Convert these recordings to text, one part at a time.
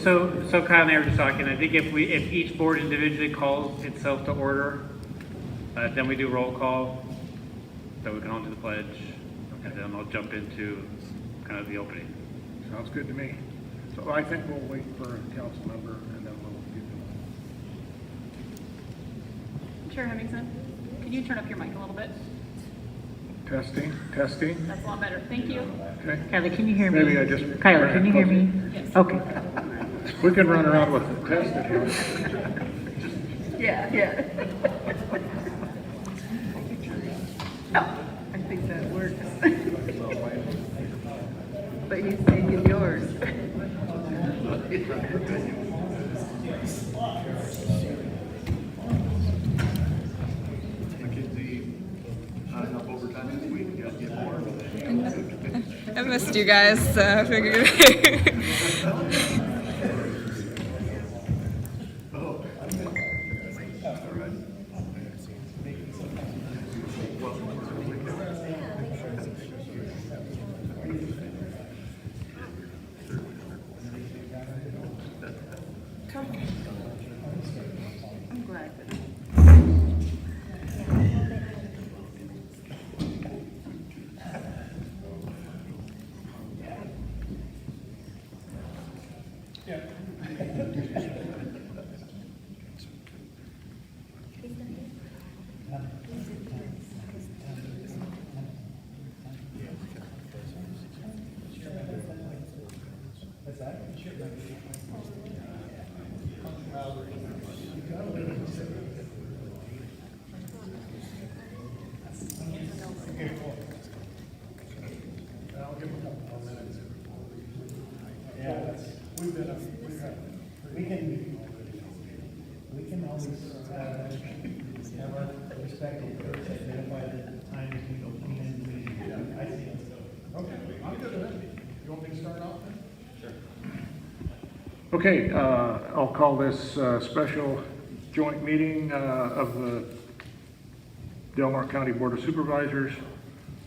So Kyle and I were just talking. I think if each board individually calls itself to order, then we do roll call, then we can on to the pledge, and then I'll jump into kind of the opening. Sounds good to me. So I think we'll wait for a council member and then we'll do Chair Hemmingson, can you turn up your mic a little bit? testing, testing. That's a lot better. Thank you. Okay. Kyler, can you hear me? Maybe I just. Kyler, can you hear me? Yes. Okay. We can run around with the test if you want. Yeah. Oh, I think that works. But he's taking yours. I missed you guys, so I figured. I'm glad. We can always have our respective groups identify the times we go come in. I see it. Okay, I'm good with it. You want me to start off then? Sure. Okay, I'll call this special joint meeting of the Del Mar County Board of Supervisors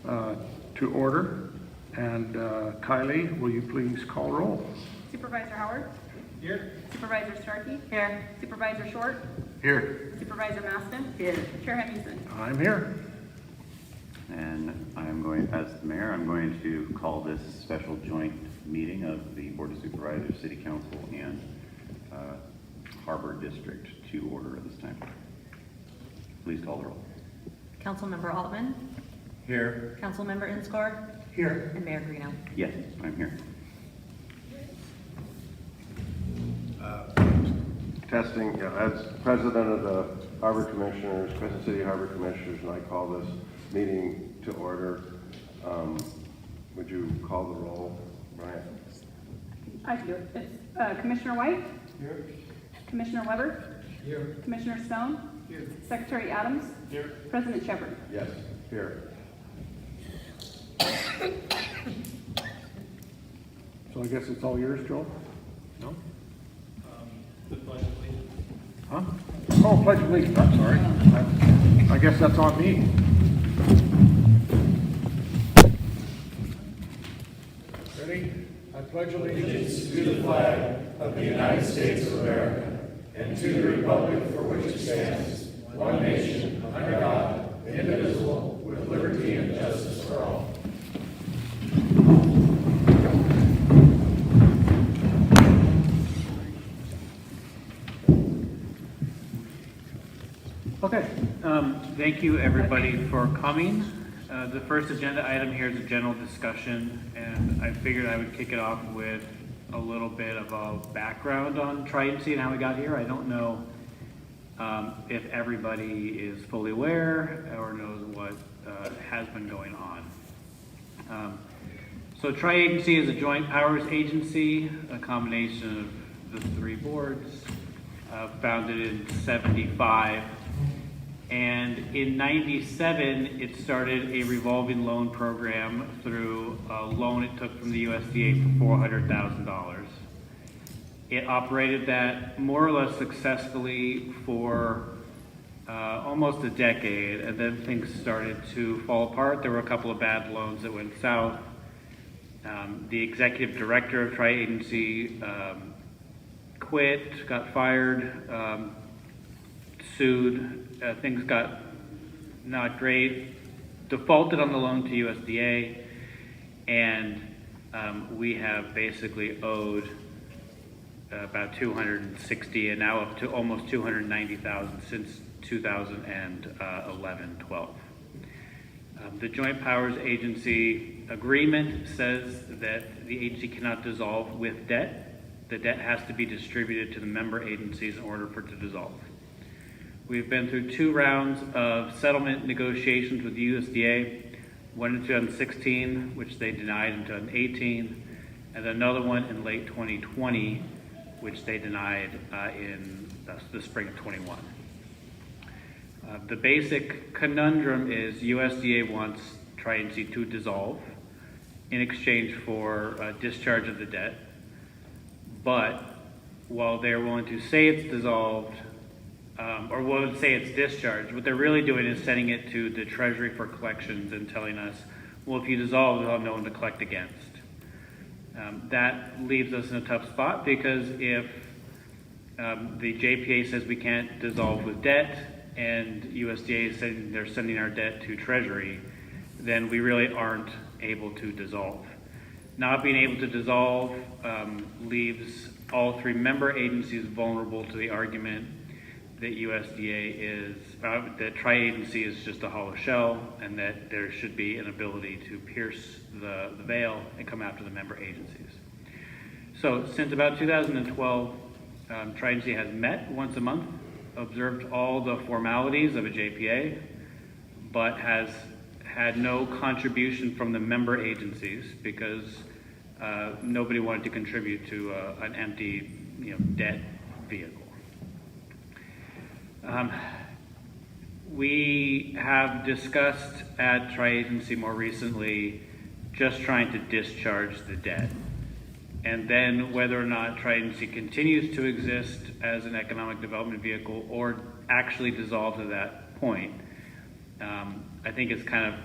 to order. And Kylie, will you please call roll? Supervisor Howard? Here. Supervisor Starkey? Here. Supervisor Short? Here. Supervisor Maston? Here. Chair Hemmingson? I'm here. And I'm going, as the mayor, I'm going to call this special joint meeting of the Board of Supervisors, City Council, and Harbor District to order at this time. Please call the roll. Councilmember Altman, Here. Councilmember Insgard, Here. and Mayor Greeno. Yes, I'm here. Testing, as president of the Harbor Commissioners, Crescent City Harbor Commissioners, and I call this meeting to order. Would you call the roll, Brian? I can do it. It's Commissioner White? Here. Commissioner Weber? Here. Commissioner Stone? Here. Secretary Adams? Here. President Shepard? Yes, here. So I guess it's all yours, Joel? No? The pledge of allegiance. Huh? Oh, pledge of allegiance, I'm sorry. I guess that's on me. Ready? I pledge allegiance To the flag of the United States of America and to the republic for which it stands, one nation, under God, indivisible, with liberty and justice for all. Okay, thank you everybody for coming. The first agenda item here is a general discussion, and I figured I would kick it off with a little bit of a background on Trident and how we got here. I don't know if everybody is fully aware or knows what has been going on. So Tri-Agency is a joint powers agency, a combination of the three boards, founded in '75. And in '97, it started a revolving loan program through a loan it took from the USDA for $400,000. It operated that more or less successfully for almost a decade, and then things started to fall apart. There were a couple of bad loans that went south. The executive director of Tri-Agency quit, got fired, sued, things got not great, defaulted on the loan to USDA, and we have basically owed about 260 and now up to almost 290,000 since 2011-12. The Joint Powers Agency agreement says that the agency cannot dissolve with debt. The debt has to be distributed to the member agencies in order for it to dissolve. We've been through 2 rounds of settlement negotiations with the USDA, one in 2016, which they denied in 2018, and another one in late 2020, which they denied in the spring of 21. The basic conundrum is USDA wants Tri-Agency to dissolve in exchange for discharge of the debt, but while they're willing to say it's dissolved, or willing to say it's discharged, what they're really doing is sending it to the Treasury for collections and telling us, well, if you dissolve, we'll have no one to collect against. That leaves us in a tough spot because if the JPA says we can't dissolve with debt and USDA is saying they're sending our debt to Treasury, then we really aren't able to dissolve. Not being able to dissolve leaves all 3 member agencies vulnerable to the argument that USDA is, that Tri-Agency is just a hollow shell and that there should be an ability to pierce the veil and come after the member agencies. So since about 2012, Tri-Agency has met once a month, observed all the formalities of a JPA, but has had no contribution from the member agencies because nobody wanted to contribute to an empty, debt vehicle. We have discussed at Tri-Agency more recently just trying to discharge the debt. And then whether or not Tri-Agency continues to exist as an economic development vehicle or actually dissolve to that point, I think it's kind of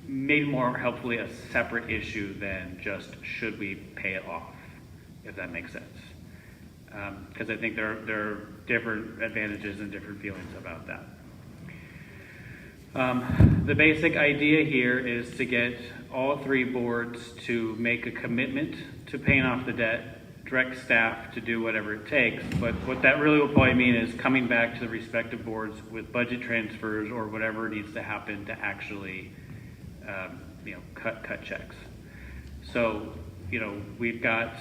maybe more helpfully a separate issue than just should we pay it off, if that makes sense. Because I think there are different advantages and different feelings about that. The basic idea here is to get all 3 boards to make a commitment to paying off the debt, direct staff to do whatever it takes, but what that really will probably mean is coming back to the respective boards with budget transfers or whatever needs to happen to actually cut checks. So, we've got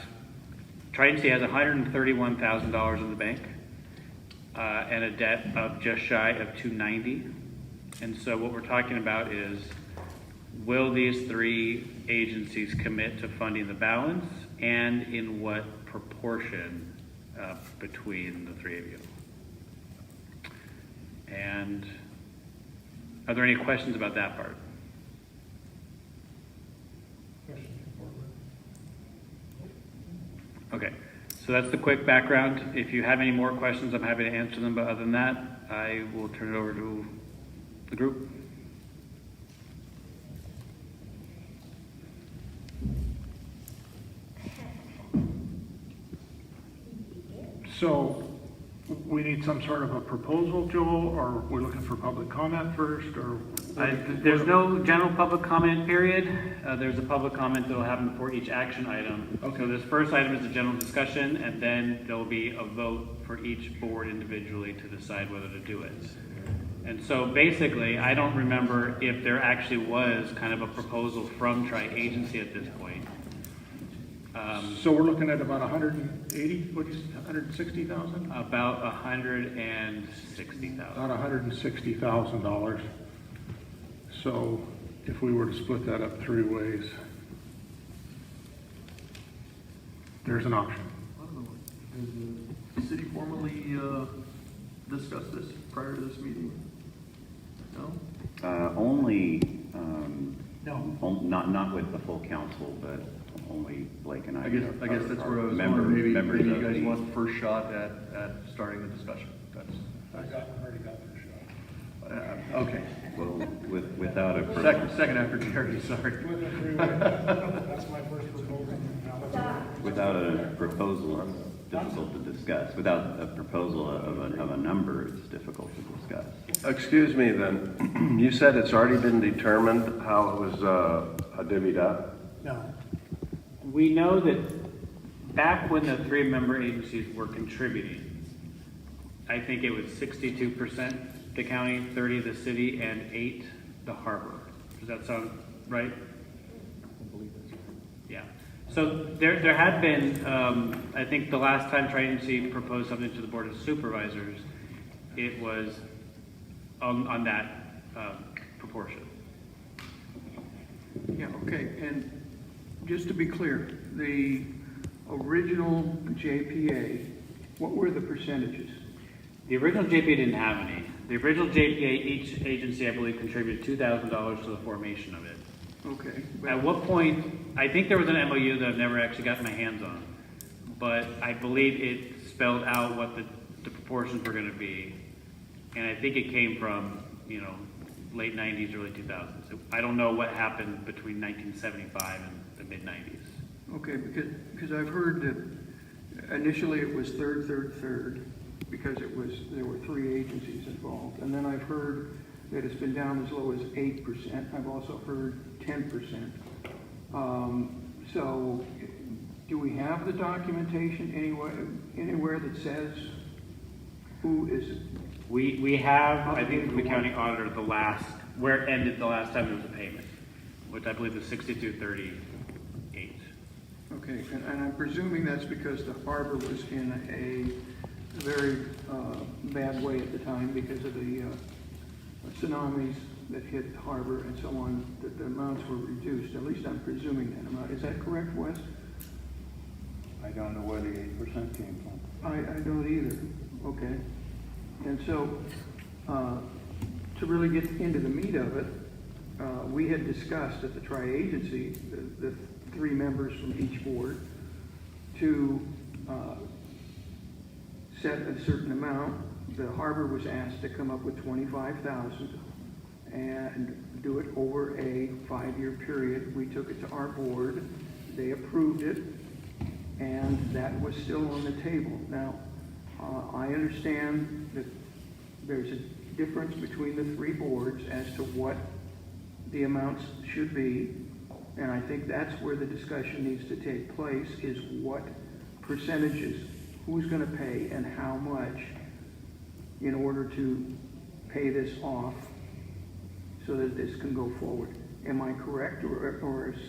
Tri-Agency has $131,000 in the bank and a debt of just shy of $290,000. And so what we're talking about is, will these 3 agencies commit to funding the balance, and in what proportion between the 3 of you? And are there any questions about that part? Okay, so that's the quick background. If you have any more questions, I'm happy to answer them, but other than that, I will turn it over to the group. So we need some sort of a proposal, Joel, or we're looking for public comment first, or? There's no general public comment period. There's a public comment that will happen before each action item. Okay. So this first item is a general discussion, and then there will be a vote for each board individually to decide whether to do it. And so basically, I don't remember if there actually was kind of a proposal from Tri-Agency at this point. So we're looking at about 180, what is 160,000? About $160,000. About $160,000. So if we were to split that up 3 ways, there's an option. Has the city formally discussed this prior to this meeting? No? Only, No. not with the full council, but only Blake and I. I guess that's where I was Members wondering, maybe you of guys the- want the first shot at starting the discussion. That's, Already got their shot. Okay, Well, without a, second after Jerry, sorry. With the three-way, that's my first proposal. Now, let's- without a proposal, it's difficult to discuss. Without a proposal of a number, it's difficult to discuss. Excuse me then, you said it's already been determined how it was divvied up? No, We know that back when the three-member agencies were contributing, I think it was 62% the county, 30 the city, and 8 the harbor. Does that sound right? Yeah. So there had been, I think the last time Tri-Agency proposed something to the Board of Supervisors, it was on that proportion. Yeah, okay, and just to be clear, the original JPA, what were the percentages? The original JPA didn't have any. The original JPA, each agency, I believe, contributed $2,000 to the formation of it. Okay. At what point, I think there was an MOU that I've never actually gotten my hands on, but I believe it spelled out what the proportions were gonna be. And I think it came from, late 90s, early 2000s. So I don't know what happened between 1975 and the mid 90s. Okay, because I've heard that initially it was third, because there were three agencies involved. And then I've heard that it's been down as low as 8%. I've also heard 10%. So do we have the documentation anywhere that says who is? We have, I think from the county auditor, where it ended the last time there was a payment, which I believe was 6238. Okay, and I'm presuming that's because the harbor was in a very bad way at the time because of the tsunamis that hit the harbor and so on, that the amounts were reduced. At least I'm presuming that amount. Is that correct, Wes? I don't know where the 8% came from. I don't either. Okay. And so, to really get into the meat of it, we had discussed at the tri-agency, the three members from each board, to set a certain amount. The harbor was asked to come up with $25,000 and do it over a 5-year period. We took it to our board, they approved it, and that was still on the table. Now, I understand that there's a difference between the three boards as to what the amounts should be, and I think that's where the discussion needs to take place, is what percentages, who's going to pay and how much in order to pay this off so that this can go forward. Am I correct, or is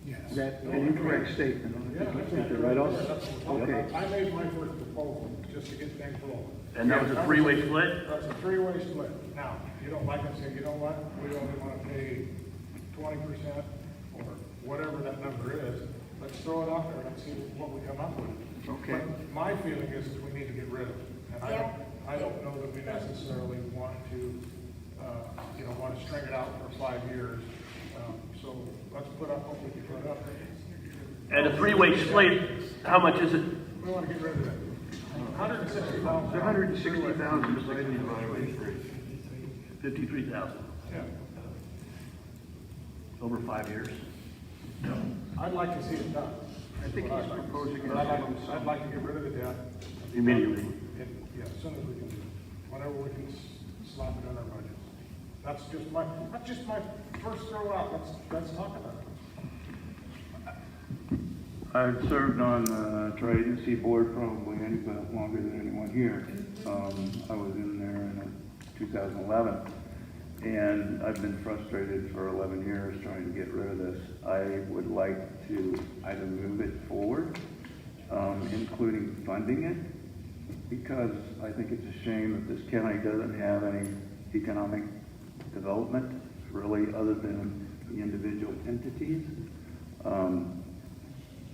yes. that an incorrect statement? Yeah, I think you're right on. Okay. I made my first proposal just to get things rolling. And that was a three-way split? That's a three-way split. Now, you don't like it, say, you know what, we only want to pay 20% or whatever that number is. Let's throw it out there and see what we come up with. Okay. But my feeling is that we need to get rid of it. And I don't know that we necessarily want to, want to string it out for 5 years. So let's put up what we can put up. And a three-way split, how much is it? We want to get rid of it. 160,000. 160,000 divided by 53,000 Yeah. over 5 years. I'd like to see it done. I think he's proposing it. But I'd like to get rid of the debt. Immediately. Yeah, as soon as we can do it. Whenever we can slap it on our budget. That's just my first throw out. Let's talk about it. I've served on the tri-agency board probably longer than anyone here. I was in there in 2011, and I've been frustrated for 11 years trying to get rid of this. I would like to either move it forward, including funding it, because I think it's a shame that this county doesn't have any economic development, really, other than the individual entities.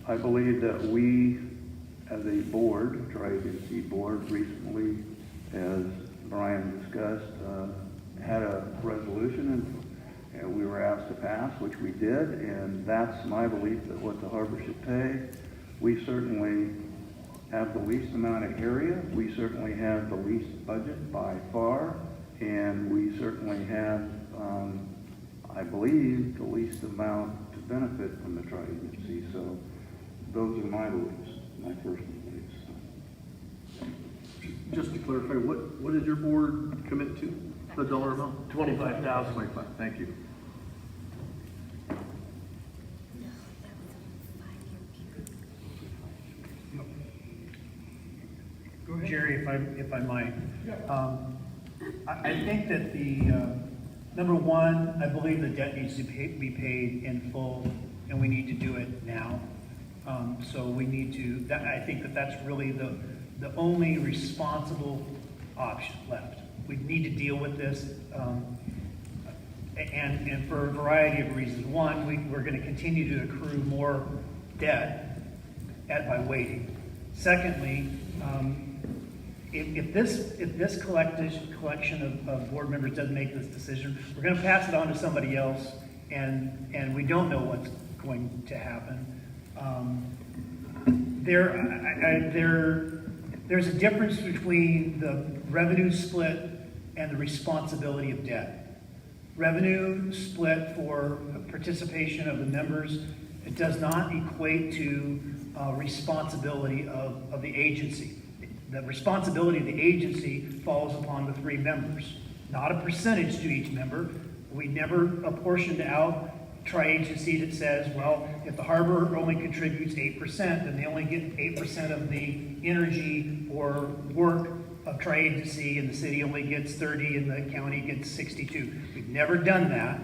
I believe that we, as a board, tri-agency board, recently, as Brian discussed, had a resolution and we were asked to pass, which we did, and that's my belief that what the harbor should pay. We certainly have the least amount of area. We certainly have the least budget by far, and we certainly have, I believe, the least amount to benefit from the tri-agency. So those are my beliefs, my personal beliefs. Just to clarify, what did your board commit to, the dollar amount? 25,000. 25, thank you. Jerry, if I might. I think that number one, I believe the debt needs to be paid in full, and we need to do it now. So we need to, I think that's really the only responsible option left. We need to deal with this, and for a variety of reasons. One, we're going to continue to accrue more debt by waiting. Secondly, if this collection of board members doesn't make this decision, we're going to pass it on to somebody else, and we don't know what's going to happen. There's a difference between the revenue split and the responsibility of debt. Revenue split for participation of the members, it does not equate to responsibility of the agency. The responsibility of the agency falls upon the 3 members, not a percentage to each member. We never apportioned out tri-agency that says, well, if the harbor only contributes 8%, then they only get 8% of the energy or work of tri-agency, and the city only gets 30 and the county gets 62. We've never done that.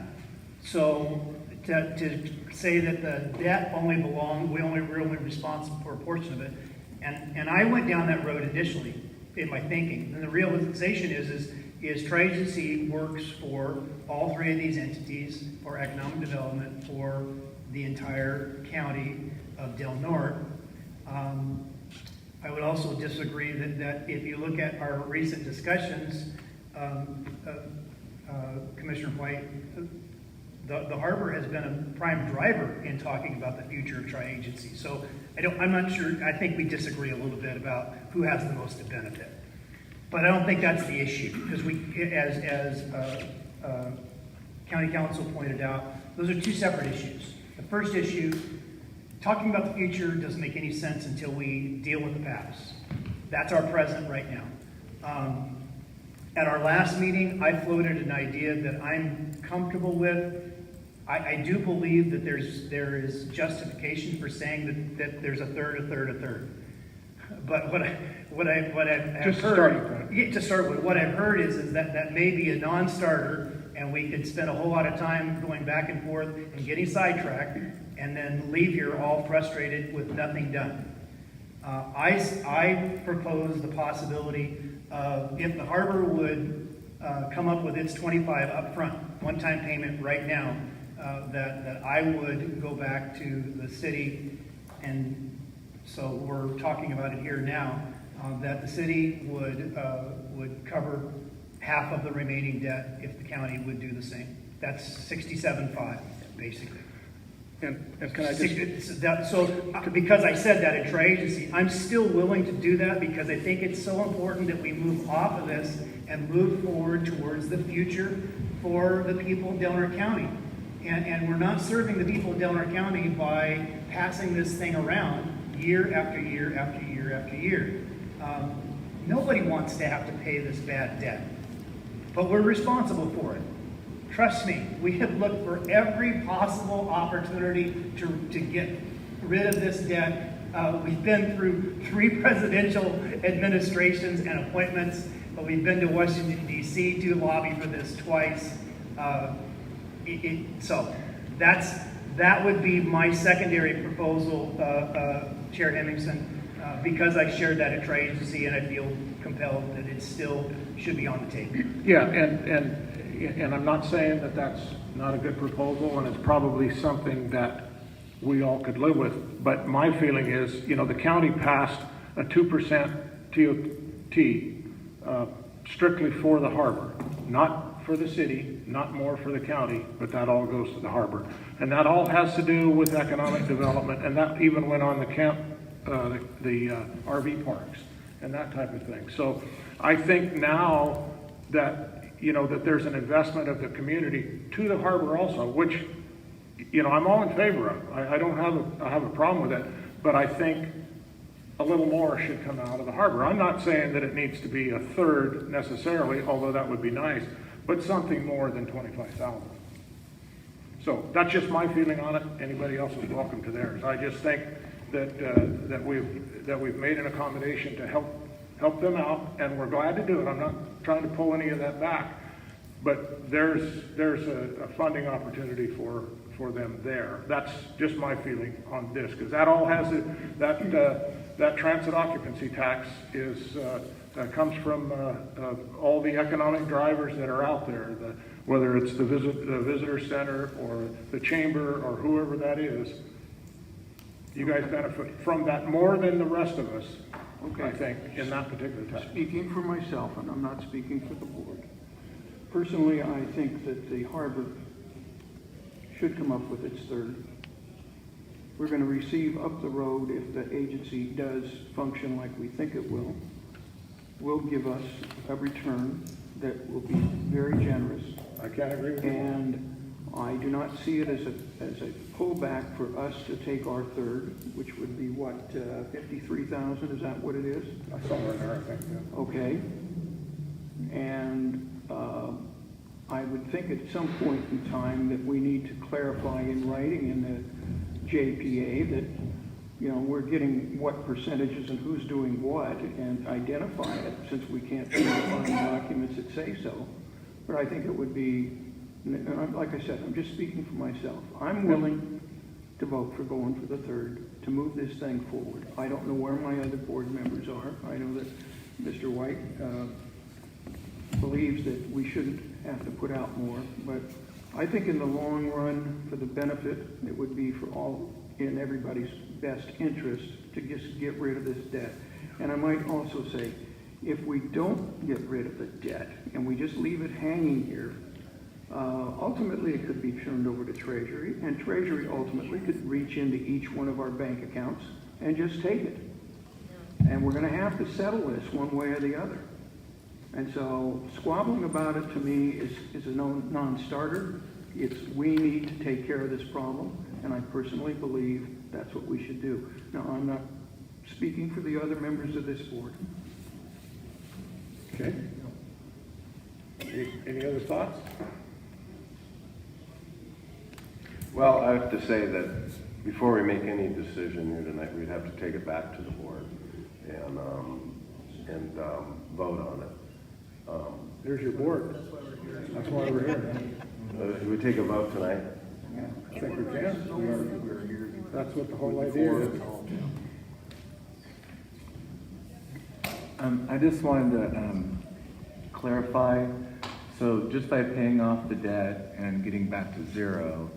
So to say that the debt only we're only responsible for a portion of it. And I went down that road initially in my thinking. And the realization is tri-agency works for all 3 of these entities for economic development for the entire county of Del Norte. I would also disagree that if you look at our recent discussions, Commissioner White, the harbor has been a prime driver in talking about the future of tri-agency. So I'm not sure, I think we disagree a little bit about who has the most to benefit. But I don't think that's the issue, because as County Council pointed out, those are 2 separate issues. The first issue, talking about the future doesn't make any sense until we deal with the past. That's our present right now. At our last meeting, I floated an idea that I'm comfortable with. I do believe that there is justification for saying that there's a third. But what I've heard, to start with, what I've heard is that may be a non-starter, and we could spend a whole lot of time going back and forth and getting sidetracked, and then leave here all frustrated with nothing done. I propose the possibility of, if the harbor would come up with its 25 up front, one-time payment right now, that I would go back to the city, and so we're talking about it here now, that the city would cover half of the remaining debt if the county would do the same. That's 67.5, basically. And can I just... Because I said that at tri-agency, I'm still willing to do that because I think it's so important that we move off of this and move forward towards the future for the people of Del Norte County. And we're not serving the people of Del Norte County by passing this thing around year after year after year after year. Nobody wants to have to pay this bad debt, but we're responsible for it. Trust me, we have looked for every possible opportunity to get rid of this debt. We've been through 3 presidential administrations and appointments, but we've been to Washington, D.C. to lobby for this twice. So that would be my secondary proposal, Chair Hemmingson, because I shared that at tri-agency, and I feel compelled that it still should be on the table. Yeah, and I'm not saying that that's not a good proposal, and it's probably something that we all could live with. But my feeling is, the county passed a 2% TOT strictly for the harbor, not for the city, not more for the county, but that all goes to the harbor. And that all has to do with economic development, and that even went on the RV parks and that type of thing. So I think now that you know, that there's an investment of the community to the harbor also, which, you know, I'm all in favor of. I don't have a problem with it, but I think a little more should come out of the harbor. I'm not saying that it needs to be a third necessarily, although that would be nice, but something more than 25,000. So that's just my feeling on it. Anybody else is welcome to theirs. I just think that we've made an accommodation to help them out, and we're glad to do it. I'm not trying to pull any of that back, but there's a funding opportunity for them there. That's just my feeling on this, because that all has that transit occupancy tax comes from all the economic drivers that are out there, whether it's the visitor center or the chamber or whoever that is. You guys benefit from that more than the rest of us, Okay. I think, in that particular tax. Speaking for myself, and I'm not speaking for the board, personally, I think that the harbor should come up with its third. We're going to receive up the road, if the agency does function like we think it will give us a return that will be very generous. I can't agree with you. And I do not see it as a pullback for us to take our third, which would be what, 53,000, is that what it is? Somewhere in there, I think, yeah. Okay. And I would think at some point in time that we need to clarify in writing in the JPA that, you know, we're getting what percentages and who's doing what, and identify it, since we can't find documents that say so. But I think it would be, like I said, I'm just speaking for myself. I'm willing to vote for going for the third, to move this thing forward. I don't know where my other board members are. I know that Mr. White believes that we shouldn't have to put out more, but I think in the long run, for the benefit, it would be for all, in everybody's best interest to just get rid of this debt. And I might also say, if we don't get rid of the debt and we just leave it hanging here, ultimately it could be turned over to Treasury, and Treasury ultimately could reach into each one of our bank accounts and just take it. And we're going to have to settle this one way or the other. And so squabbling about it to me is a non-starter. We need to take care of this problem, and I personally believe that's what we should do. Now, I'm not speaking for the other members of this board. Okay. Any other thoughts? Well, I have to say that before we make any decision here tonight, we'd have to take it back to the board and vote on it. There's your board. That's why we're here. Do we take a vote tonight? I think we can. That's what the whole idea is. I just wanted to clarify, so just by paying off the debt and getting back to zero,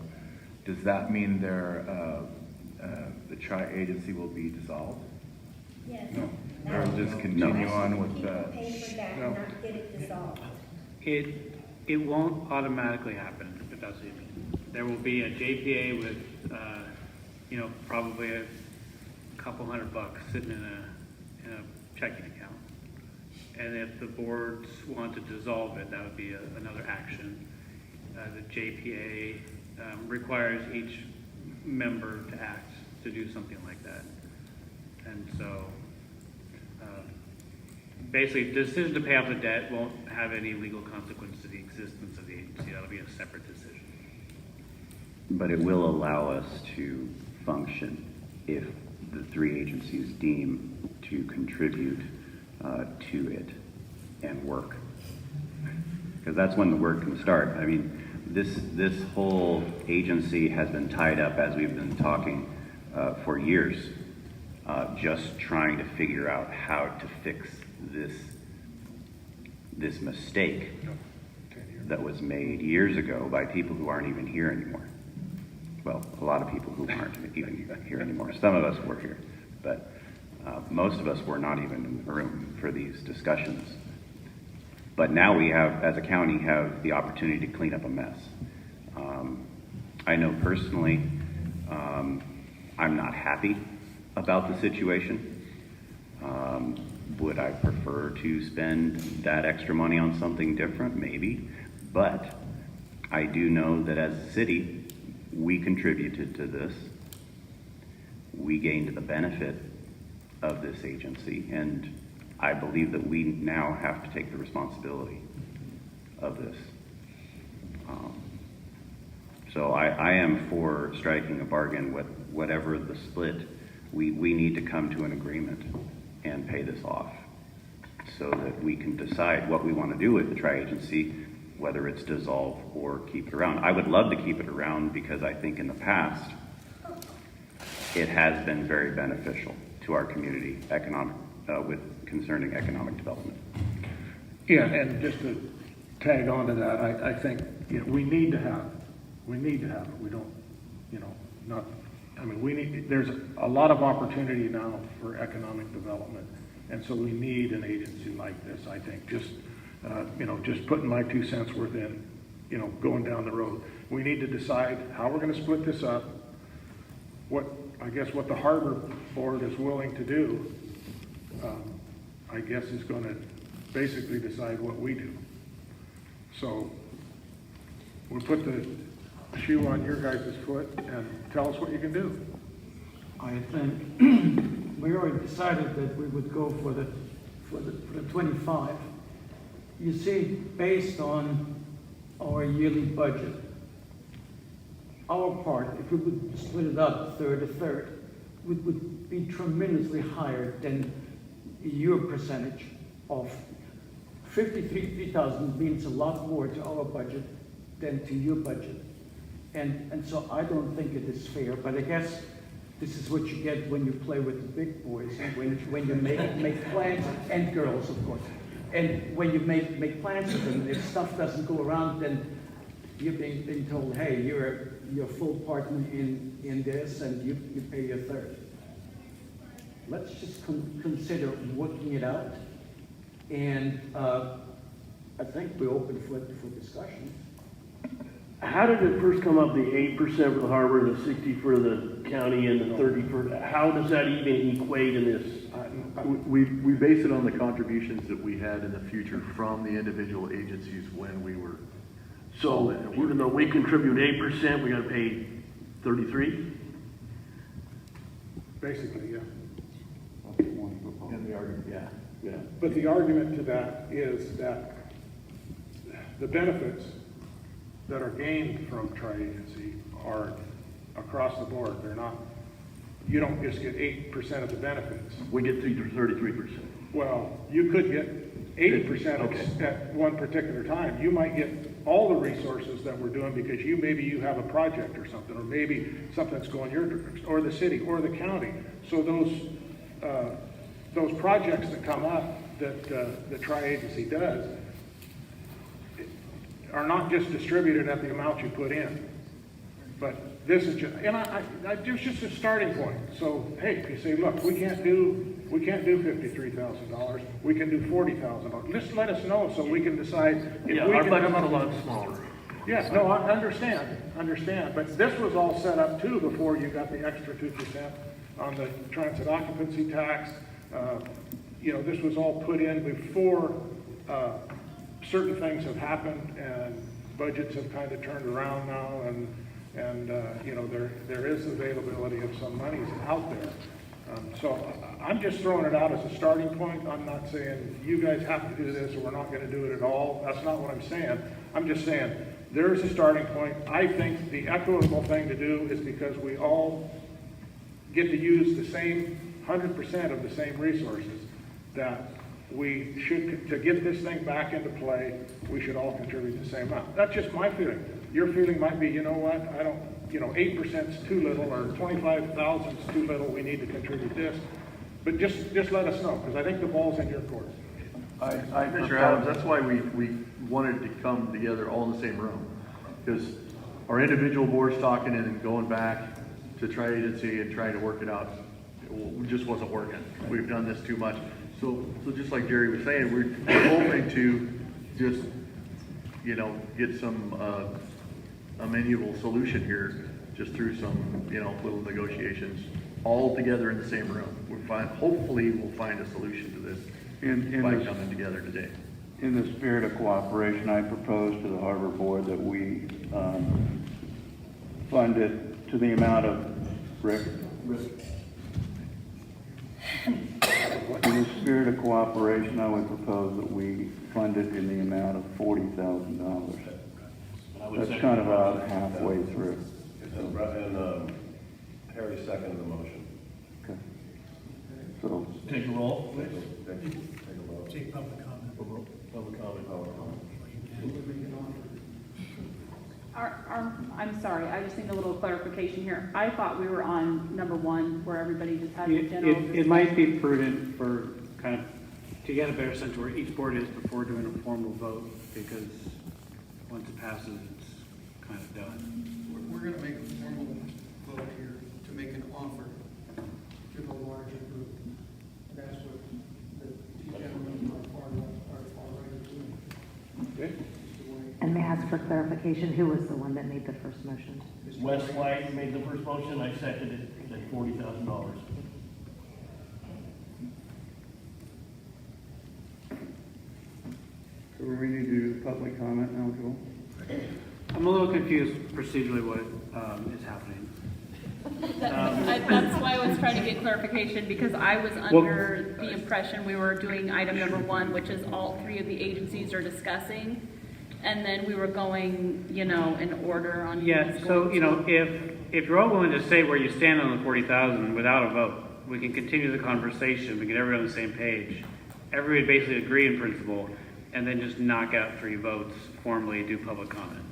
does that mean the tri-agency will be dissolved? Yes. No. Or just continue on with the... Pay for that and not get it dissolved. It won't automatically happen, if that's what you mean. There will be a JPA with, probably a couple $100 sitting in a checking account. And if the boards want to dissolve it, that would be another action. The JPA requires each member to act to do something like that. And so, basically, the decision to pay off the debt won't have any legal consequence to the existence of the agency. That'll be a separate decision. But it will allow us to function if the three agencies deem to contribute to it and work. Because that's when the work can start. I mean, this whole agency has been tied up, as we've been talking, for years, just trying to figure out how to fix this mistake that was made years ago by people who aren't even here anymore. Well, a lot of people who aren't even here anymore. Some of us were here, but most of us were not even in the room for these discussions. But now we have, as a county, have the opportunity to clean up a mess. I know personally, I'm not happy about the situation. Would I prefer to spend that extra money on something different? Maybe. But I do know that as a city, we contributed to this. We gained the benefit of this agency, and I believe that we now have to take the responsibility of this. So I am for striking a bargain with whatever the split. We need to come to an agreement and pay this off so that we can decide what we want to do with the tri-agency, whether it's dissolve or keep it around. I would love to keep it around because I think in the past it has been very beneficial to our community concerning economic development. Yeah, and just to tag on to that, I think, we need to have it. We don't, there's a lot of opportunity now for economic development. And so we need an agency like this, I think, just putting my 2 cents worth in, going down the road. We need to decide how we're going to split this up, what the harbor board is willing to do, I guess is going to basically decide what we do. So we'll put the shoe on your guys' foot and tell us what you can do. I think we already decided that we would go for the 25. You see, based on our yearly budget, our part, if we would split it up third to third, would be tremendously higher than your percentage of 53,000 means a lot more to our budget than to your budget. And so I don't think it is fair, but I guess this is what you get when you play with the big boys, and when you make plans, and girls, of course. And when you make plans with them, if stuff doesn't go around, then you're being told, hey, you're a full partner in this, and you pay your third. Let's just consider working it out, and I think we're open for discussion. How did it first come up, the 8% for the harbor, the 60 for the county, and the 30 for, how does that even equate in this? We base it on the contributions that we had in the future from the individual agencies when we were. So even though we contribute 8%, we gotta pay 33? Basically, yeah. In the argument, Yeah. But the argument to that is that the benefits that are gained from tri-agency are across the board. They're not, you don't just get 8% of the benefits. We get 33%. Well, you could get 80% at one particular time. You might get all the resources that we're doing because maybe you have a project or something, or maybe something that's going your direction, or the city, or the county. So those projects that come up that the tri-agency does are not just distributed at the amount you put in, but this is just, and there's just a starting point. So hey, if you say, look, we can't do $53,000, we can do $40,000. Just let us know so we can decide if we our can. budget's a lot smaller. Yes, no, I understand, but this was all set up too before you got the extra 2% on the transit occupancy tax. This was all put in before certain things have happened and budgets have kind of turned around now, and there is availability of some monies out there. So I'm just throwing it out as a starting point. I'm not saying you guys have to do this or we're not going to do it at all. That's not what I'm saying. I'm just saying there's a starting point. I think the equitable thing to do is because we all get to use the same 100% of the same resources, that we should, to get this thing back into play, we should all contribute the same amount. That's just my feeling. Your feeling might be, you know what, 8% is too little, or 25,000 is too little, we need to contribute this. But just let us know, because I think the ball's in your court. Mr. Adams, that's why we wanted to come together all in the same room, because our individual boards talking and going back to tri-agency and trying to work it out, it just wasn't working. We've done this too much. So just like Jerry was saying, we're hoping to just, get some amenable solution here, just through some, little negotiations, all together in the same room. Hopefully we'll find a solution to this by coming together today. In the spirit of cooperation, I propose to the Harbor Board that we fund it to the amount of, Rick? In the spirit of cooperation, I would propose that we fund it in the amount of $40,000. That's kind of about halfway through. And Harry seconded the motion. Okay. So, Take a roll, please. Take a vote. Take public comment. Public comment. I'm sorry, I just need a little clarification here. I thought we were on number one, where everybody just had the general. It might be prudent for kind of, to get a better sense of where each board is before doing a formal vote, because once it passes, it's kind of done. We're gonna make a formal vote here to make an offer to the larger group. That's what the two gentlemen are far right doing. Okay. And may I ask for clarification, who was the one that made the first motion? Wes White made the first motion, I seconded it at $40,000. so we need to do public comment now, Joel? I'm a little confused procedurally what is happening. That's why I was trying to get clarification, because I was under the impression we were doing item number one, which is all three of the agencies are discussing, and then we were going, in order on. Yeah, so, if you're all willing to say where you stand on the 40,000 without a vote, we can continue the conversation, we get everyone on the same page. Everybody basically agree in principle, and then just knock out 3 votes formally, do public comment.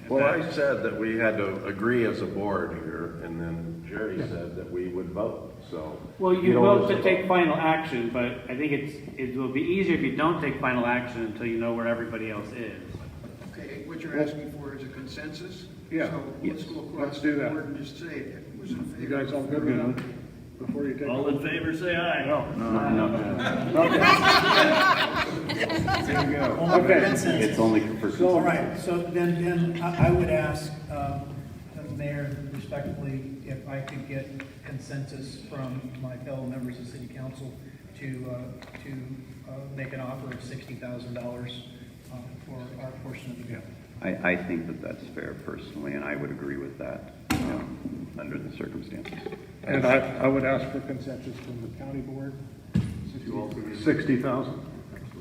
Well, I said that we had to agree as a board here, and then Jerry said that we would vote, so. Well, you vote to take final action, but I think it will be easier if you don't take final action until you know where everybody else is. Okay, what you're asking for is a consensus? Yeah. So let's go across Let's do the that. board and just say it. Who's in favor? You guys all good with that? Before you take. All in favor, say aye. No. Okay. There you go. Okay. It's only for. All right, so then I would ask, Mayor, respectfully, if I could get consensus from my fellow members of City Council to make an offer of $60,000 for our portion of the bill. I think that that's fair personally, and I would agree with that under the circumstances. And I would ask for consensus from the county board, 60,000.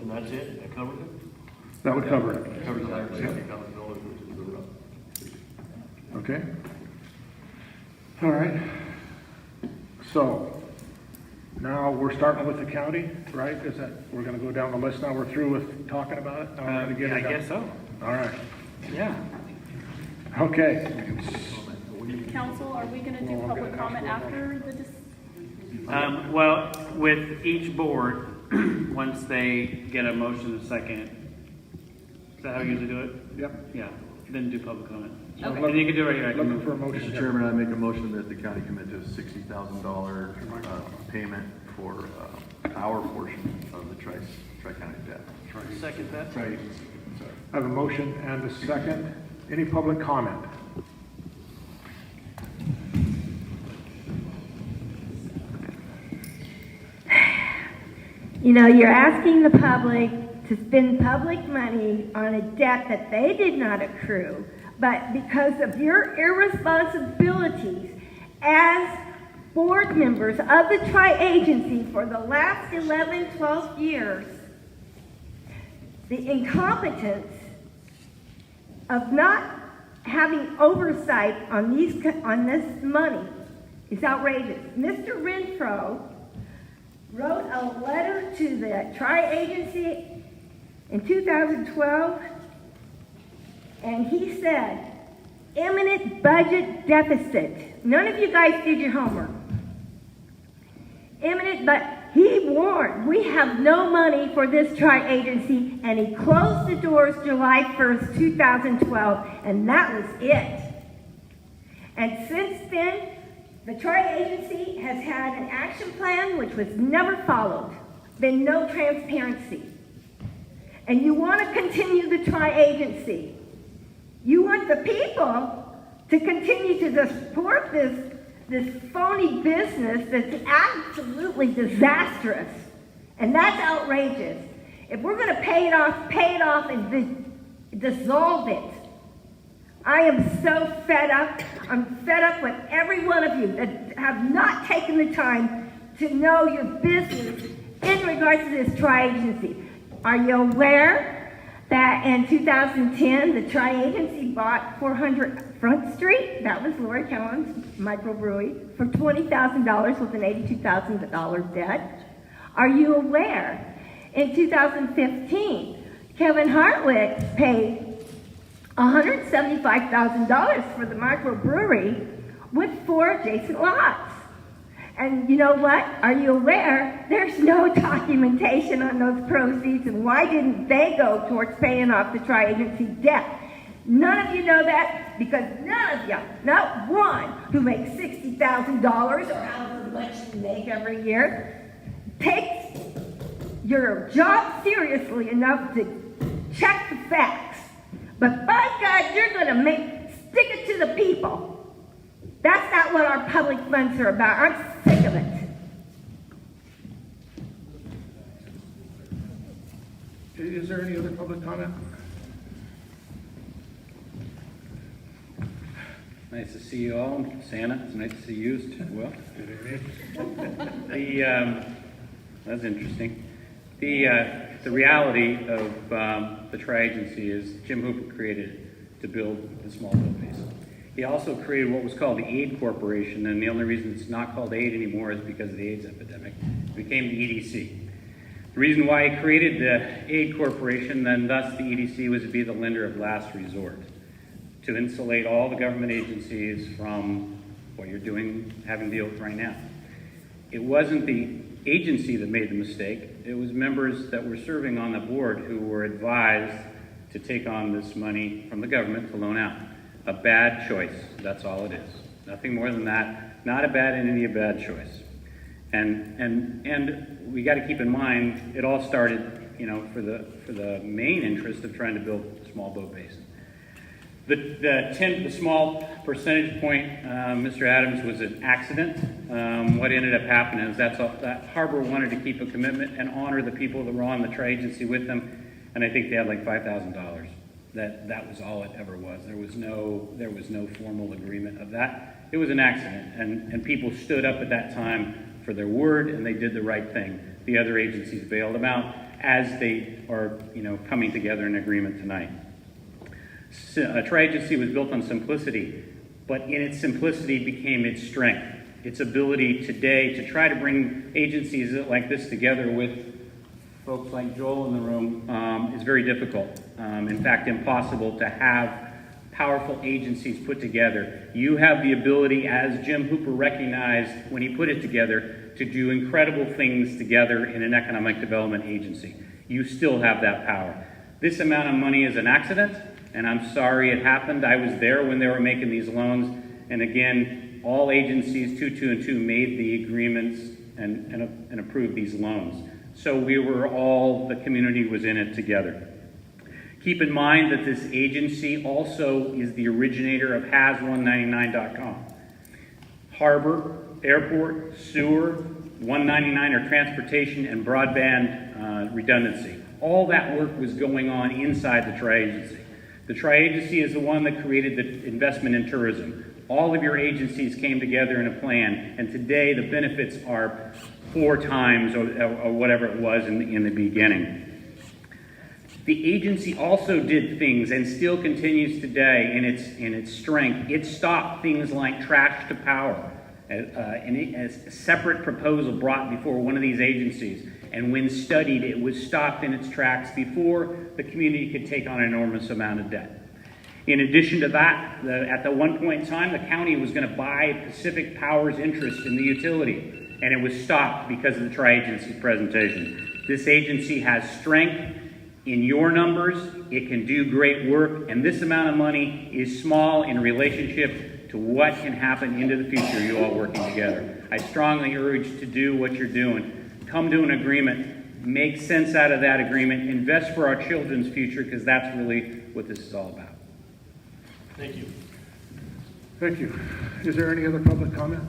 And that's it? That covers it? That would cover it. Covers $60,000, which is the rough. Okay. All right. So now we're starting with the county, right? Is that, we're going to go down the list now? We're through with talking about it? Now we're gonna get Yeah, I it done. guess so. All right. Yeah. Okay. Council, are we going to do public comment after the Well, with each board, once they get a motion and second, is that how you usually do it? Yep. Yeah, then do public comment. Okay. And you can do it right here. I can Looking move. for a motion. Mr. Chairman, I make a motion that the county commit to a $60,000 payment for our portion of the Tri-County debt. Second that. Right. I have a motion and a second. Any public comment? You're asking the public to spend public money on a debt that they did not accrue, but because of your irresponsibilities as board members of the tri-agency for the last 11, 12 years, the incompetence of not having oversight on this money is outrageous. Mr. Renfro wrote a letter to the tri-agency in 2012, and he said, imminent budget deficit. None of you guys did your homework. But he warned, we have no money for this tri-agency, and he closed the doors July 1st, 2012, and that was it. And since then, the tri-agency has had an action plan which was never followed. Been no transparency. And you want to continue the tri-agency. You want the people to continue to support this phony business that's absolutely disastrous. And that's outrageous. If we're gonna pay it off and dissolve it. I am so fed up. I'm fed up with every one of you that have not taken the time to know your business in regards to this tri-agency. Are you aware that in 2010, the tri-agency bought 400 Front Street, that was Lori Kellen's microbrewery, for $20,000 with an $82,000 debt? Are you aware? In 2015, Kevin Hartwick paid $175,000 for the microbrewery with 4 adjacent lots. And you know what? Are you aware? There's no documentation on those proceeds, and why didn't they go towards paying off the tri-agency debt? None of you know that, because none of you, not one who makes $60,000 or however much you make every year, takes your job seriously enough to check the facts. But by God, you're going to stick it to the people. That's not what our public funds are about. I'm sick of it. Is there any other public comment? Nice to see you all. Santa, it's nice to see you as well. That's interesting. The reality of the tri-agency is Jim Hooper created it to build the small boat base. He also created what was called the Aid Corporation, and the only reason it's not called Aid anymore is because of the AIDS epidemic. It became the EDC. The reason why he created the Aid Corporation, then thus the EDC, was to be the lender of last resort, to insulate all the government agencies from what you're doing, having to deal with right now. It wasn't the agency that made the mistake. It was members that were serving on the board who were advised to take on this money from the government to loan out. A bad choice, that's all it is. Nothing more than that. Not a bad entity, a bad choice. And we got to keep in mind, it all started, for the main interest of trying to build a small boat basin. The small percentage point, Mr. Adams, was an accident. What ended up happening is that harbor wanted to keep a commitment and honor the people that were on the tri-agency with them, and I think they had like $5,000. That was all it ever was. There was no formal agreement of that. It was an accident, and people stood up at that time for their word, and they did the right thing. The other agencies bailed them out, as they are, coming together in agreement tonight. A tri-agency was built on simplicity, but in its simplicity became its strength. Its ability today to try to bring agencies like this together with folks like Joel in the room is very difficult. In fact, impossible to have powerful agencies put together. You have the ability, as Jim Hooper recognized when he put it together, to do incredible things together in an economic development agency. You still have that power. This amount of money is an accident, and I'm sorry it happened. I was there when they were making these loans, and again, all agencies, 2 and 2, made the agreements and approved these loans. So we were all, the community was in it together. Keep in mind that this agency also is the originator of has199.com. Harbor, airport, sewer, 199 or transportation, and broadband redundancy. All that work was going on inside the tri-agency. The tri-agency is the one that created the investment in tourism. All of your agencies came together in a plan, and today the benefits are 4 times or whatever it was in the beginning. The agency also did things, and still continues today in its strength. It stopped things like trash to power, a separate proposal brought before one of these agencies. And when studied, it was stopped in its tracks before the community could take on an enormous amount of debt. In addition to that, at the one point in time, the county was going to buy Pacific Power's interest in the utility, and it was stopped because of the tri-agency presentation. This agency has strength in your numbers. It can do great work, and this amount of money is small in relationship to what can happen into the future, you all working together. I strongly urge to do what you're doing. Come to an agreement, make sense out of that agreement, invest for our children's future, because that's really what this is all about. Thank you. Thank you. Is there any other public comment?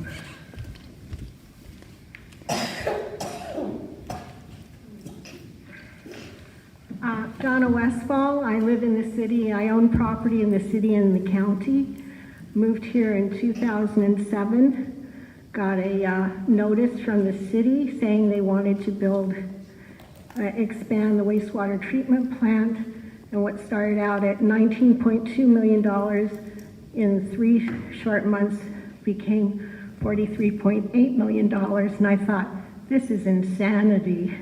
Donna Westfall. I live in the city. I own property in the city and the county. Moved here in 2007. Got a notice from the city saying they wanted to expand the wastewater treatment plant. And what started out at $19.2 million in 3 short months became $43.8 million. And I thought, this is insanity.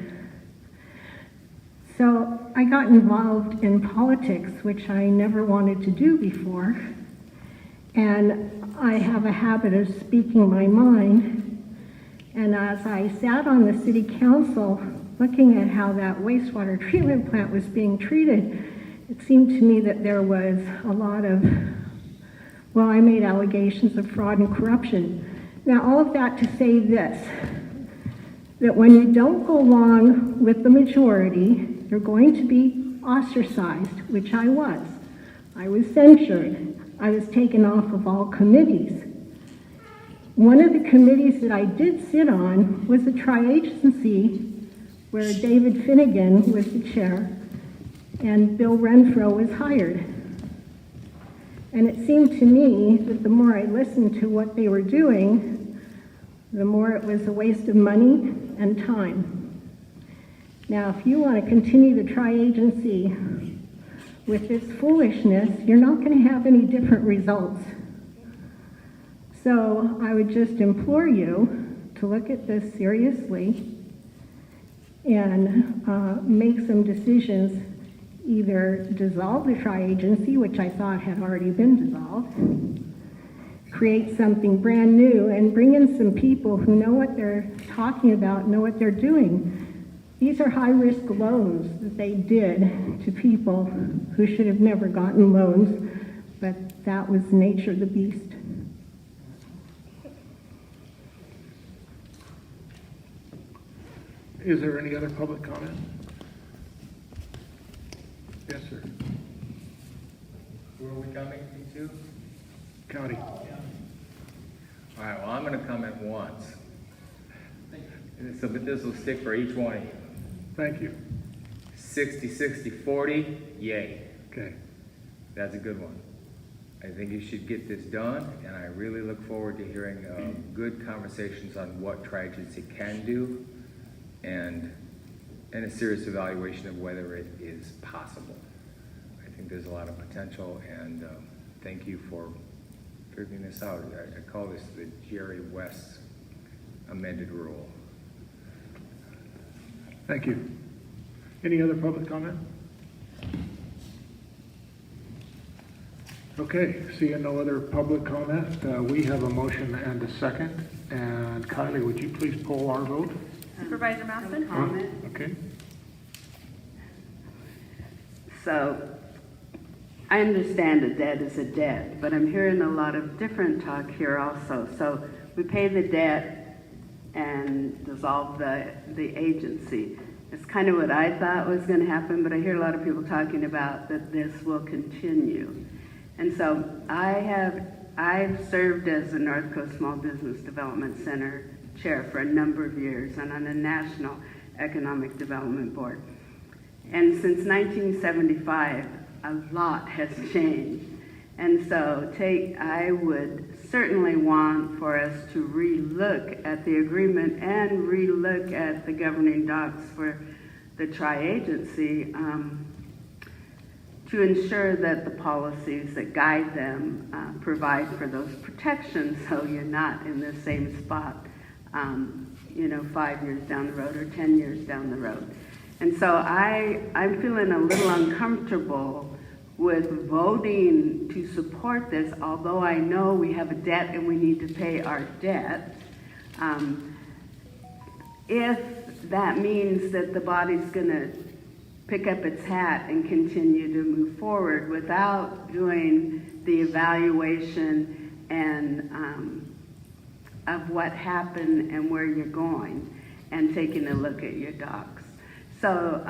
So I got involved in politics, which I never wanted to do before. And I have a habit of speaking my mind. And as I sat on the city council looking at how that wastewater treatment plant was being treated, it seemed to me that there was a lot of, well, I made allegations of fraud and corruption. Now, all of that to say this, that when you don't go along with the majority, you're going to be ostracized, which I was. I was censured. I was taken off of all committees. One of the committees that I did sit on was the tri-agency, where David Finnegan was the chair and Bill Renfro was hired. And it seemed to me that the more I listened to what they were doing, the more it was a waste of money and time. Now, if you want to continue the tri-agency with this foolishness, you're not going to have any different results. So I would just implore you to look at this seriously and make some decisions. Either dissolve the tri-agency, which I thought had already been dissolved, create something brand new, and bring in some people who know what they're talking about, know what they're doing. These are high-risk loans that they did to people who should have never gotten loans, but that was the nature of the beast. Is there any other public comment? Yes, sir. Who are we coming to? County. All right, well, I'm going to comment once. So this will stick for each one of you. Thank you. 60, 60, 40, yay. Okay. That's a good one. I think you should get this done, and I really look forward to hearing good conversations on what tri-agency can do and a serious evaluation of whether it is possible. I think there's a lot of potential, and thank you for figuring this out. I call this the Jerry West amended rule. Thank you. Any other public comment? Okay, seeing no other public comment, we have a motion and a second. And Kylie, would you please poll our vote? Supervisor Masson? Okay. So, I understand a debt is a debt, but I'm hearing a lot of different talk here also. So, we pay the debt and dissolve the agency. It's kind of what I thought was going to happen, but I hear a lot of people talking about that this will continue. And so I've served as the North Coast Small Business Development Center chair for a number of years and on the National Economic Development Board. And since 1975, a lot has changed. And so I would certainly want for us to relook at the agreement and relook at the governing docs for the tri-agency to ensure that the policies that guide them provide for those protections so you're not in the same spot 5 years down the road or 10 years down the road. And so I'm feeling a little uncomfortable with voting to support this, although I know we have a debt and we need to pay our debt. If that means that the body's going to pick up its hat and continue to move forward without doing the evaluation and of what happened and where you're going and taking a look at your docs. So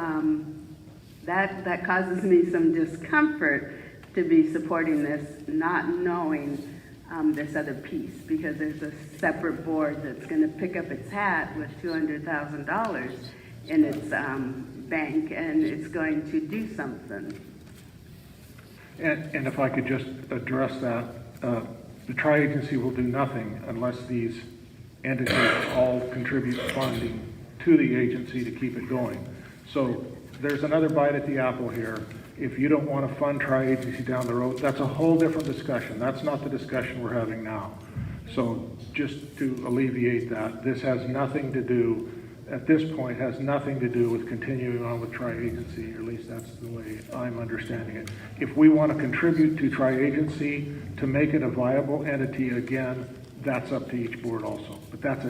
that causes me some discomfort to be supporting this, not knowing this other piece, because there's a separate board that's going to pick up its hat with $200,000 in its bank and it's going to do something. And if I could just address that, the tri-agency will do nothing unless these entities all contribute funding to the agency to keep it going. So there's another bite at the apple here. If you don't want to fund tri-agency down the road, that's a whole different discussion. That's not the discussion we're having now. So just to alleviate that, this has nothing to do, at this point, has nothing to do with continuing on with tri-agency, or at least that's the way I'm understanding it. If we want to contribute to tri-agency to make it a viable entity again, that's up to each board also. But that's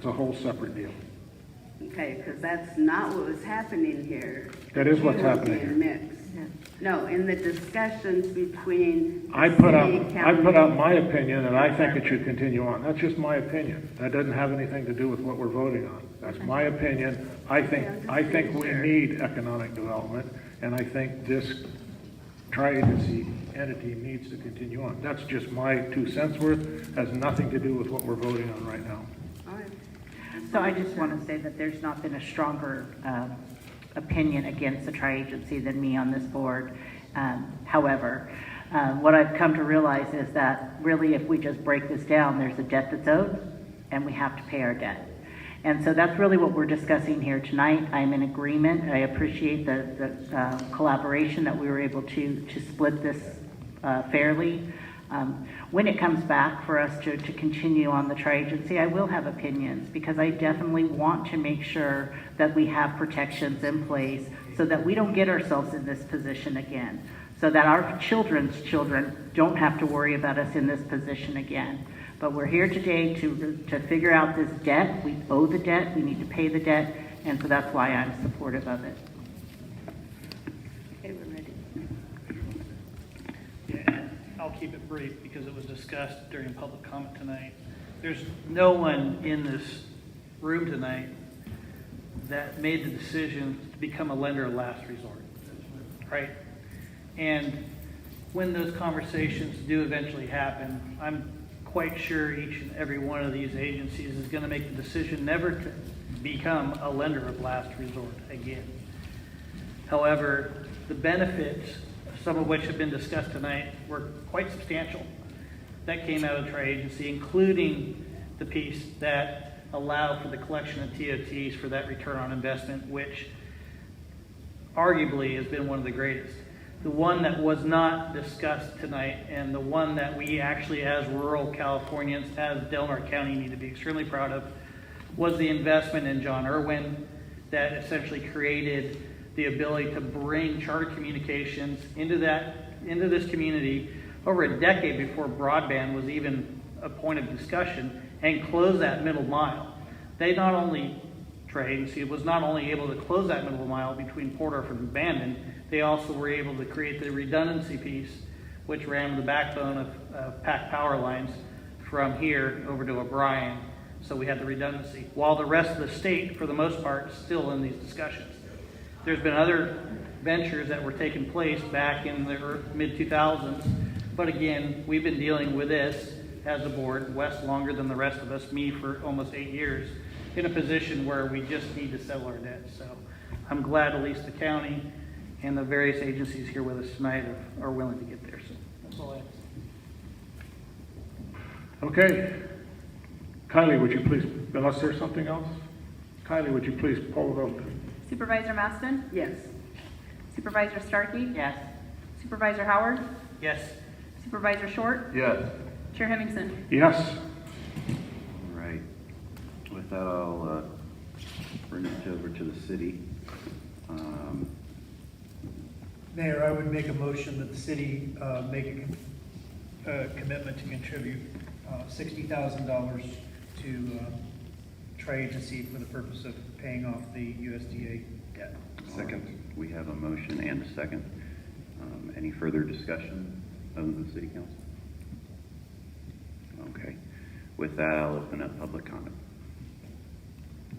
a whole separate deal. Okay, because that's not what was happening here. That is what's You were happening being here. mixed. No, in the discussions between the I put city, out my opinion, and I think it should continue on. That's just my opinion. That doesn't have anything to do with what we're voting on. That's my opinion. I think we need economic development, and I think this tri-agency entity needs to continue on. That's just my 2 cents worth. Has nothing to do with what we're voting on right now. So I just want to say that there's not been a stronger opinion against the tri-agency than me on this board. However, what I've come to realize is that really if we just break this down, there's a debt that's owed and we have to pay our debt. And so that's really what we're discussing here tonight. I'm in agreement. I appreciate the collaboration that we were able to split this fairly. When it comes back for us to continue on the tri-agency, I will have opinions because I definitely want to make sure that we have protections in place so that we don't get ourselves in this position again, so that our children's children don't have to worry about us in this position again. But we're here today to figure out this debt. We owe the debt, we need to pay the debt, and so that's why I'm supportive of it. Okay, we're ready. I'll keep it brief because it was discussed during public comment tonight. There's no one in this room tonight that made the decision to become a lender of last resort, right? And when those conversations do eventually happen, I'm quite sure each and every one of these agencies is going to make the decision never to become a lender of last resort again. However, the benefits, some of which have been discussed tonight, were quite substantial. That came out of tri-agency, including the piece that allowed for the collection of TOTs for that return on investment, which arguably has been one of the greatest. The one that was not discussed tonight, and the one that we actually as rural Californians, as Del Norte County, need to be extremely proud of, was the investment in John Irwin that essentially created the ability to bring charter communications into this community over a decade before broadband was even a point of discussion, and close that middle mile. Tri-agency was not only able to close that middle mile between Port Orford and Bandon, they also were able to create the redundancy piece, which ran the backbone of PAC power lines from here over to O'Brien. So we had the redundancy, while the rest of the state, for the most part, is still in these discussions. There's been other ventures that were taking place back in the mid-2000s, but again, we've been dealing with this as a board, Wes longer than the rest of us, me for almost 8 years, in a position where we just need to settle our debt. So I'm glad at least the county and the various agencies here with us tonight are willing to get there. So that's all I have. Okay. Kylie, would you please, unless there's something else? Kylie, would you please poll the vote? Supervisor Maston? Yes. Supervisor Starkey? Yes. Supervisor Howard? Yes. Supervisor Short? Yes. Chair Hemmingson? Yes. All right. With that, I'll bring it over to the city. Mayor, I would make a motion that the city make a commitment to contribute $60,000 to tri-agency for the purpose of paying off the USDA debt. Second. We have a motion and a second. Any further discussion of the city council? Okay. With that, I'll open up public comment.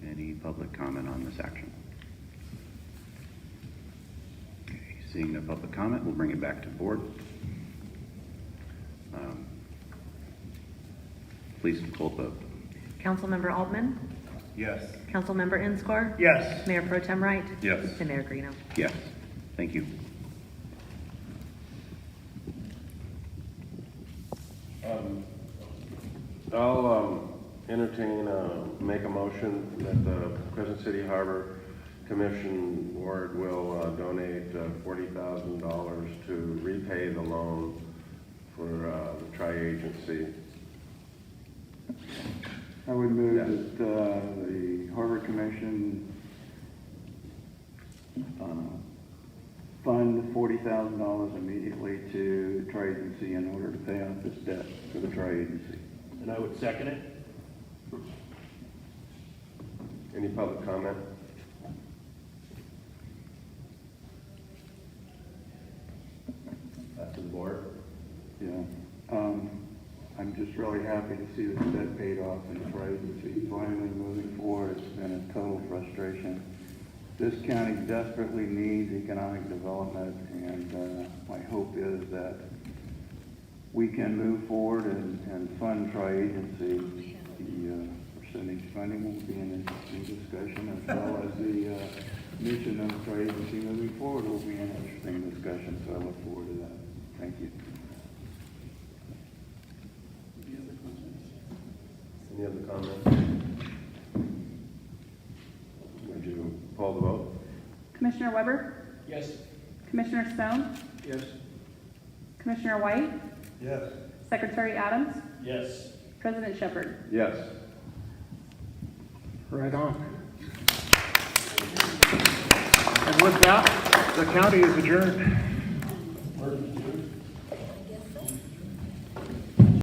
Any public comment on this action? Okay. Seeing no public comment, we'll bring it back to the board. Please call the vote. Councilmember Altman, Yes. Councilmember Inscore? Yes. Mayor Pro Tem Wright? Yes. And Mayor Greeno. Yes. Thank you. I'll entertain, make a motion that the Crescent City Harbor Commission Board will donate $40,000 to repay the loan for the tri-agency. I would move that the Harbor Commission fund $40,000 immediately to the tri-agency in order to pay off this debt for the tri-agency. And I would second it. Any public comment? Back to the board. Yeah. I'm just really happy to see this debt paid off and the tri-agency finally moving forward. It's been a total frustration. This county desperately needs economic development, and my hope is that we can move forward and fund tri-agency. The percentage funding will be an interesting discussion, as well as the mission of tri-agency moving forward will be an interesting discussion, so I look forward to that. Thank you. Any other comments? Would you call the vote? Commissioner Weber? Yes. Commissioner Stone? Yes. Commissioner White? Yes. Secretary Adams? Yes. President Shepherd? Yes. Right on. And with that, the county is adjourned.